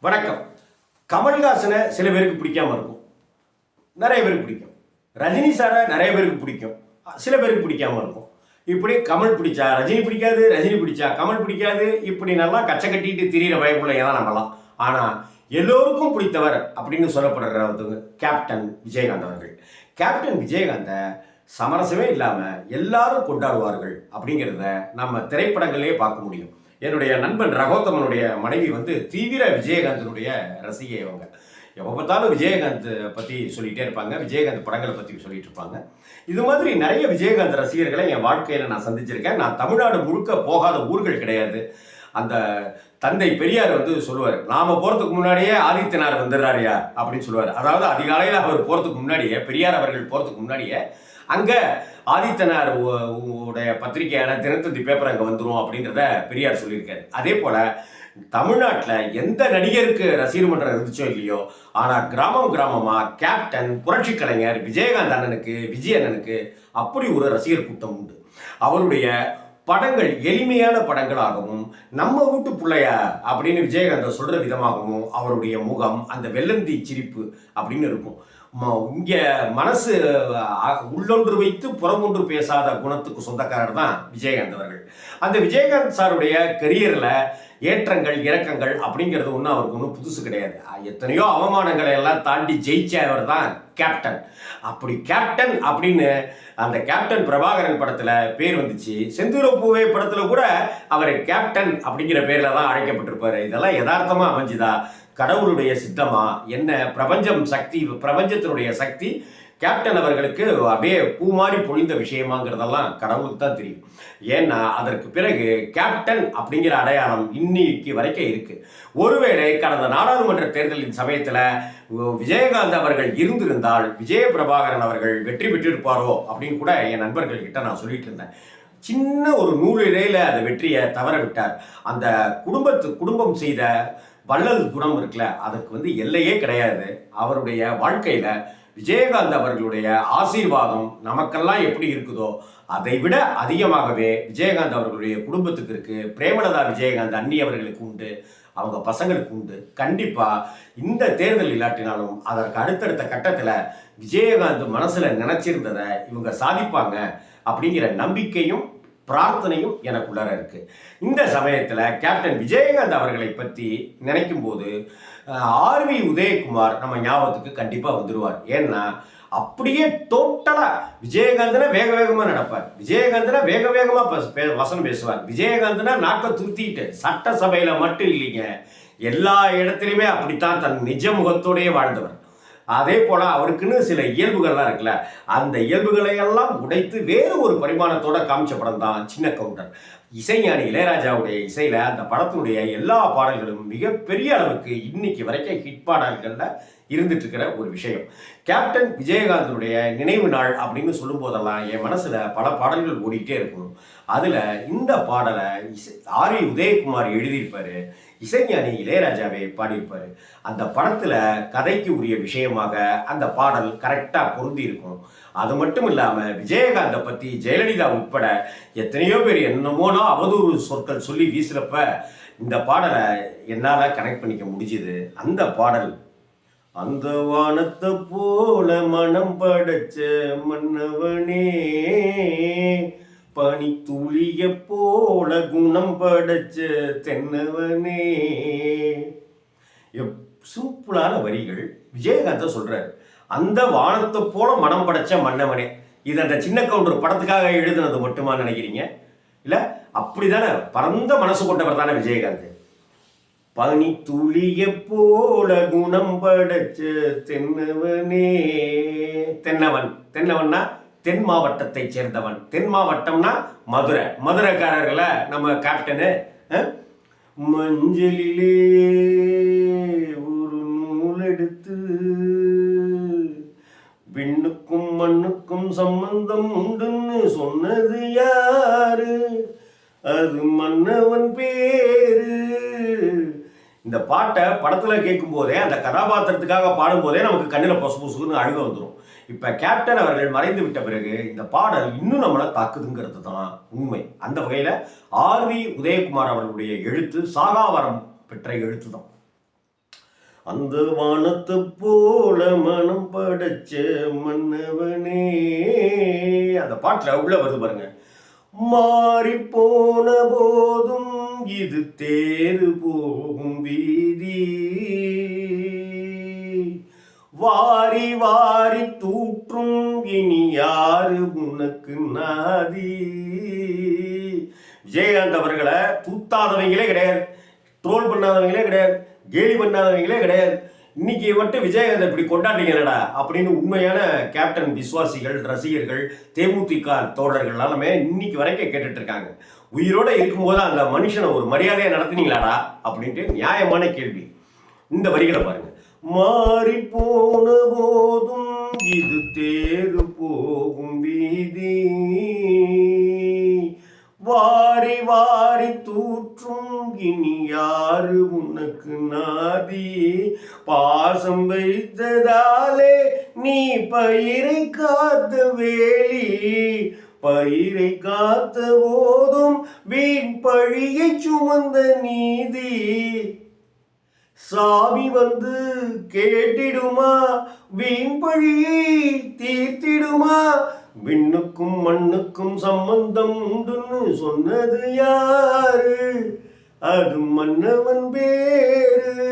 வணக்கம். கமல்ஹாசனை சில பேருக்கு பிடிக்காம இருக்கும், நிறைய பேருக்கு பிடிக்கும். ரஜினி சாரை நிறைய பேருக்கு பிடிக்கும், சில பேருக்கு பிடிக்காம இருக்கும். இப்படி கமல் பிடிச்சா ரஜினி பிடிக்காது, ரஜினி பிடிச்சா கமல் பிடிக்காது. இப்படி நல்லா கச்சை கட்டிட்டு திரியிற பயக்குள்ளையே தான் நம்பலாம். ஆனால் எல்லோருக்கும் பிடித்தவர் அப்படின்னு சொல்லப்படுறவங்க கேப்டன் விஜயகாந்த் அவர்கள். கேப்டன் விஜயகாந்தை சமரசமே இல்லாமல் எல்லாரும் கொண்டாடுவார்கள் அப்படிங்கிறத நம்ம திரைப்படங்களே பார்க்க முடியும். என்னுடைய நண்பன் ரகோத்தமனுடைய மனைவி தீவிர விஜயகாந்தனுடைய ரசிகை. அவங்க எப்போ பார்த்தாலும் விஜயகாந்த் பற்றி சொல்லிகிட்டே இருப்பாங்க, விஜயகாந்த் படங்களை பற்றி சொல்லிட்டு இருப்பாங்க. இது மாதிரி நிறைய விஜயகாந்த் ரசிகர்களை என் வாழ்க்கையில் நான் சந்திச்சிருக்கேன். நான் தமிழ்நாடு முழுக்க போகாத ஊர்கள் கிடையாது. அந்த தந்தை பெரியார் சொல்லுவார், நாம் போகிறதுக்கு முன்னாடியே ஆதித்யநாத் வந்துடுறாரியா அப்படின்னு சொல்லுவார். அதாவது அதிகாலையில் அவர் போகிறதுக்கு முன்னாடியே, பெரியார் அவர்கள் போகிறதுக்கு முன்னாடியே அங்கே ஆதித்யநாத் உடைய பத்திரிகையான தினத்தந்தி பேப்பர் அங்கே வந்துடும் அப்படின்றத பெரியார் சொல்லியிருக்காரு. அதே போல் தமிழ்நாட்டில் எந்த நடிகருக்கு ரசிகர் மன்றம் இருந்துச்சோ இல்லையோ, ஆனால் கிராமமாக கேப்டன், புரட்சி கலைஞர், விஜயகாந்த் அண்ணனுக்கு, விஜய் அண்ணனுக்கு அப்படி ஒரு ரசிகர் கூட்டம் உண்டு. அவருடைய படங்கள் எளிமையான படங்களாகவும், நம்ம வீட்டு பிள்ளையா அப்படின்னு விஜயகாந்த் சொல்கிற விதமாகவும் அவருடைய முகம் அந்த வெள்ளந்தி சிரிப்பு அப்படின்னு இருக்கும். இங்கே மனசு உள்ளொன்று வைத்து புறமொன்று பேசாத குணத்துக்கு சொந்தக்காரர் தான் விஜயகாந்த் அவர்கள். அந்த விஜயகாந்த் சாருடைய கரியரில் ஏற்றங்கள் இறக்கங்கள் அப்படிங்கிறது ஒன்றும் அவருக்கு ஒன்றும் புதுசு கிடையாது. எத்தனையோ அவமானங்களை எல்லாம் தாண்டி ஜெயிச்சவர் தான் கேப்டன். அப்படி கேப்டன் அப்படின்னு அந்த கேப்டன் பிரபாகரன் படத்தில் பேர் வந்துச்சு. செந்தூரப்பூவே படத்தில் கூட அவர் கேப்டன் அப்படிங்கிற பேரில் தான் அழைக்கப்பட்டிருப்பார். இதெல்லாம் யதார்த்தமாக அமைஞ்சுதா, கடவுளுடைய சித்தமா, என்ன பிரபஞ்சம் சக்தி, பிரபஞ்சத்தினுடைய சக்தி கேப்டன் அவர்களுக்கு அப்படியே பூ மாதிரி பொழிந்த விஷயமாங்கிறதெல்லாம் கடவுளுக்கு தான் தெரியும். ஏன்னா அதற்கு பிறகு கேப்டன் அப்படிங்கிற அடையாளம் இன்னைக்கு வரைக்கும் இருக்கு. ஒருவேளை கடந்த நாடாளுமன்ற தேர்தலின் சமயத்தில் விஜயகாந்த் அவர்கள் இருந்திருந்தால் விஜய பிரபாகரன் அவர்கள் வெற்றி பெற்றிருப்பாரோ அப்படின்னு கூட என் நண்பர்கள் கிட்ட நான் சொல்லிட்டு இருந்தேன். சின்ன ஒரு நூலிழையில அந்த வெற்றியை தவற விட்டார். அந்த குடும்பம் செய்த வள்ளல் குணம் இருக்குல்ல, அதுக்கு எல்லையே கிடையாது. அவருடைய வாழ்க்கையில விஜயகாந்த் அவர்களுடைய ஆசீர்வாதம் நமக்கெல்லாம் எப்படி இருக்குதோ அதை விட அதிகமாகவே விஜயகாந்த் அவர்களுடைய குடும்பத்துக்கு இருக்கு. பிரேமலதா விஜயகாந்த் அண்ணி அவர்களுக்கு உண்டு, அவங்க பசங்களுக்கு உண்டு. கண்டிப்பா இந்த தேர்தல் இல்லாட்டினாலும் அதற்கு அடுத்தடுத்த கட்டத்தில் விஜயகாந்த் மனசுல நினைச்சிருந்ததை இவங்க சாதிப்பாங்க அப்படிங்கிற நம்பிக்கையும் பிரார்த்தனையும் எனக்குள்ளார இருக்கு. இந்த சமயத்தில் கேப்டன் விஜயகாந்த் அவர்களை பற்றி நினைக்கும் போது ஆர்வி உதயகுமார் நம்ம ஞாபகத்துக்கு கண்டிப்பாக வந்துடுவார். ஏன்னா அப்படியே டோட்டலாக விஜயகாந்தனை வேகமாக நடப்பார், விஜயகாந்தனை வேகமாக வசனம் பேசுவார், விஜயகாந்தனை நாட்டை துருத்திட்டு சட்டசபையில் மட்டும் இல்லைங்க, எல்லா இடத்துலையுமே அப்படித்தான் தன் நிஜ முகத்தோடையே வாழ்ந்தவர். அதே போல் அவருக்குன்னு சில இயல்புகள்லாம் இருக்குல்ல, அந்த இயல்புகளை எல்லாம் உடைத்து வேறு ஒரு பரிமாணத்தோட காமிச்ச படம் தான் சின்ன கவுண்டர். இசைஞானி இளையராஜாவுடைய இசையில் அந்த படத்தினுடைய எல்லா பாடல்களும் மிகப்பெரிய அளவுக்கு இன்னைக்கு வரைக்கும் ஹிட் பாடல்களில் இருந்துட்டு இருக்கிற ஒரு விஷயம். கேப்டன் விஜயகாந்தனுடைய நினைவு நாள் அப்படின்னு சொல்லும் போதெல்லாம் என் மனசில் பல பாடல்கள் ஓடிக்கிட்டே இருக்கும். அதில் இந்த பாடலை ஆர்வி உதயகுமார் எழுதியிருப்பார், இசைஞானி இளையராஜாவை பாடியிருப்பார். அந்த படத்தில் கதைக்கு உரிய விஷயமாக அந்த பாடல் கரெக்டாக பொருந்தி இருக்கும். அது மட்டும் இல்லாமல் விஜயகாந்தை பற்றி ஜெயலலிதா உட்பட எத்தனையோ பேர் என்னமோனா அவதூறு சொற்கள் சொல்லி வீசுகிறப்ப இந்த பாடலை என்னால் கனெக்ட் பண்ணிக்க முடிஞ்சுது. அந்த பாடல், அந்த வானத்தை போல மனம் படைச்ச மன்னவனே, பனி துளிய போல குணம் படைச்ச தென்னவனே. சிம்பிளான வரிகள். விஜயகாந்த சொல்றாரு, அந்த வானத்தை போல மனம் படைச்ச மன்னவனே. இது அந்த சின்ன கவுண்டர் படத்துக்காக எழுதுனது மட்டுமா நினைக்கிறீங்க? இல்லை, அப்படிதானே பரந்த மனசு கொண்டவர் தானே விஜயகாந்த். பனி துளிய போல குணம் படைச்ச தென்னவனே. தென்னவன்னா தென் மாவட்டத்தை சேர்ந்தவன். தென் மாவட்டம்னா மதுரைக்காரர்களை நம்ம கேப்டனு. மஞ்சளிலே ஒரு நூல் எடுத்து விண்ணுக்கும் மண்ணுக்கும் சம்பந்தம் உண்டுன்னு சொன்னது யாரு? அது மன்னவன் பேரு. இந்த பாட்டை படத்தில் கேட்கும் போதே, அந்த கதாபாத்திரத்துக்காக பாடும்போதே நமக்கு கண்ணில் பொசு பொசுன்னு அழுக வந்துடும். இப்போ கேப்டன் அவர்கள் மறைந்து விட்ட பிறகு இந்த பாடல் இன்னும் நம்மளை தாக்குதுங்கிறது தான் உண்மை. அந்த வகையில் ஆர்வி உதயகுமார் அவர்களுடைய எழுத்து சாகாவரம் பெற்ற எழுத்து தான். அந்த வானத்தை போல மனம் படைச்ச மன்னவனே. அந்த பாட்டில் உள்ள வருது பாருங்க. மாறி போன போதும் இது தேறு போகும் வீதி, வாரி வாரி தூற்றும் இனி யாரு உனக்கு நாதி. விஜயகாந்த் அவர்களை தூத்தாதவங்களே கிடையாது, ட்ரோல் பண்ணாதவங்களே கிடையாது, கேலி பண்ணாதவங்களே கிடையாது. இன்னைக்கு மட்டும் விஜயகாந்த் இப்படி கொண்டாடுறீங்களடா அப்படின்னு உண்மையான கேப்டன் விசுவாசிகள், ரசிகர்கள், தேமுதிக தோழர்கள் எல்லாமே இன்னைக்கு வரைக்கும் கேட்டுட்டு இருக்காங்க. உயிரோட இருக்கும்போது அந்த மனுஷனை ஒரு மரியாதையை நடத்தினீங்களாடா அப்படின்ட்டு நியாயமான கேள்வி. இந்த வரிகளை பாருங்க. மாறி போன போதும் இது தேறு போகும் வீதி, வாரி வாரி தூற்றும் இனி யாரு உனக்கு நாதி. பாசம் வைத்ததாலே நீ பயிரை காத்த வேலி, பயிரை காத்த போதும் வீண் பழியை சுமந்த நீதி. சாமி வந்து கேட்டிடுமா, வீண் பழியை தீர்த்திடுமா, விண்ணுக்கும் மண்ணுக்கும் சம்பந்தம் உண்டுன்னு சொன்னது யாரு, அது மன்னவன் பேரு.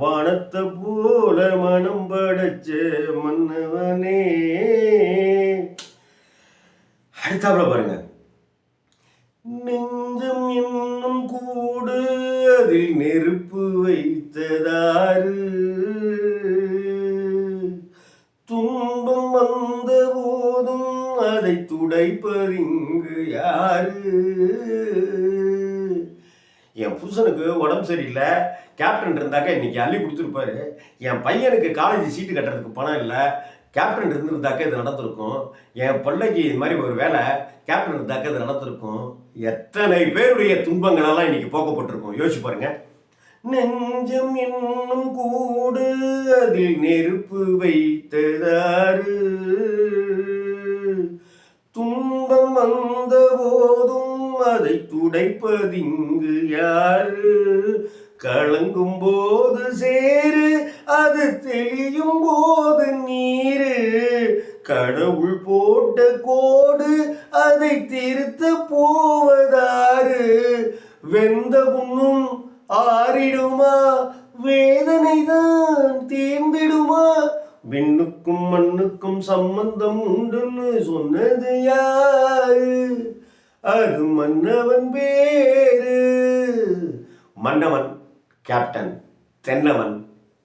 வானத்தை போல மனம் படைச்ச மன்னவனே. அடுத்தாப்புல பாருங்க. நெஞ்சம் இன்னும் கூடு அதில் நெருப்பு வைத்ததாரு, துன்பம் வந்த போதும் அதை துடைப்பதிங்கு யாரு. என் புருஷனுக்கு உடம்பு சரியில்லை, கேப்டன் இருந்தாக்க இன்னைக்கு அள்ளி கொடுத்துருப்பாரு. என் பையனுக்கு காலேஜ் சீட்டு கட்டுறதுக்கு பணம் இல்லை, கேப்டன் இருந்திருந்தாக்க இது நடந்திருக்கும். என் பிள்ளைக்கு இது மாதிரி ஒரு வேலை, கேப்டன் இருந்தாக்க இது நடந்திருக்கும். எத்தனை பேருடைய துன்பங்களெல்லாம் இன்னைக்கு போக்கப்பட்டிருக்கும், யோசிச்சு பாருங்க. நெஞ்சம் என்னும் கூடு அதில் நெருப்பு வைத்ததாரு, துன்பம் வந்த போதும் அதை துடைப்பதிங்கு யாரு. கலங்கும் போது சேரு, அது தெளியும் போது நீரு, கடவுள் போட்ட கோடு அதை திருத்த போவதாரு. வெந்த புண்ணும் ஆறிடுமா, வேதனை தான் தீர்ந்திடுமா, விண்ணுக்கும் மண்ணுக்கும் சம்பந்தம் உண்டுன்னு சொன்னது யாரு, அது மன்னவன் பேரு. மன்னவன் கேப்டன், தென்னவன்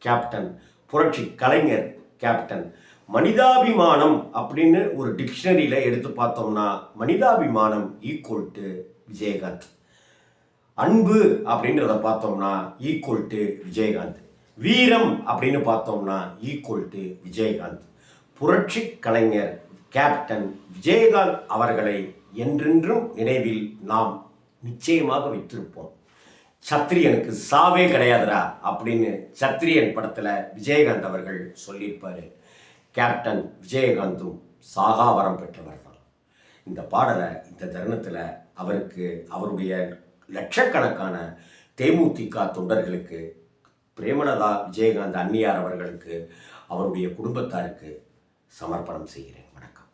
கேப்டன், புரட்சி கலைஞர் கேப்டன். மனிதாபிமானம் அப்படின்னு ஒரு டிக்ஷனரியில எடுத்து பார்த்தோம்னா மனிதாபிமானம் ஈக்குவல் டு விஜயகாந்த். அன்பு அப்படின்றத பார்த்தோம்னா ஈக்குவல் டு விஜயகாந்த். வீரம் அப்படின்னு பார்த்தோம்னா ஈக்குவல் டு விஜயகாந்த். புரட்சி கலைஞர் கேப்டன் விஜயகாந்த் அவர்களை என்றென்றும் நினைவில் நாம் நிச்சயமாக வைத்திருப்போம். சத்திரியனுக்கு சாவே கிடையாதுடா அப்படின்னு சத்திரியன் படத்தில் விஜயகாந்த் அவர்கள் சொல்லியிருப்பார். கேப்டன் விஜயகாந்தும் சாகா வரம் பெற்றவர் தான். இந்த பாடலை இந்த தருணத்தில் அவருக்கு, அவருடைய லட்சக்கணக்கான தேமுதிக தொண்டர்களுக்கு, பிரேமலதா விஜயகாந்த் அன்னியார் அவர்களுக்கு, அவருடைய குடும்பத்தாருக்கு சமர்ப்பணம் செய்கிறேன். வணக்கம்.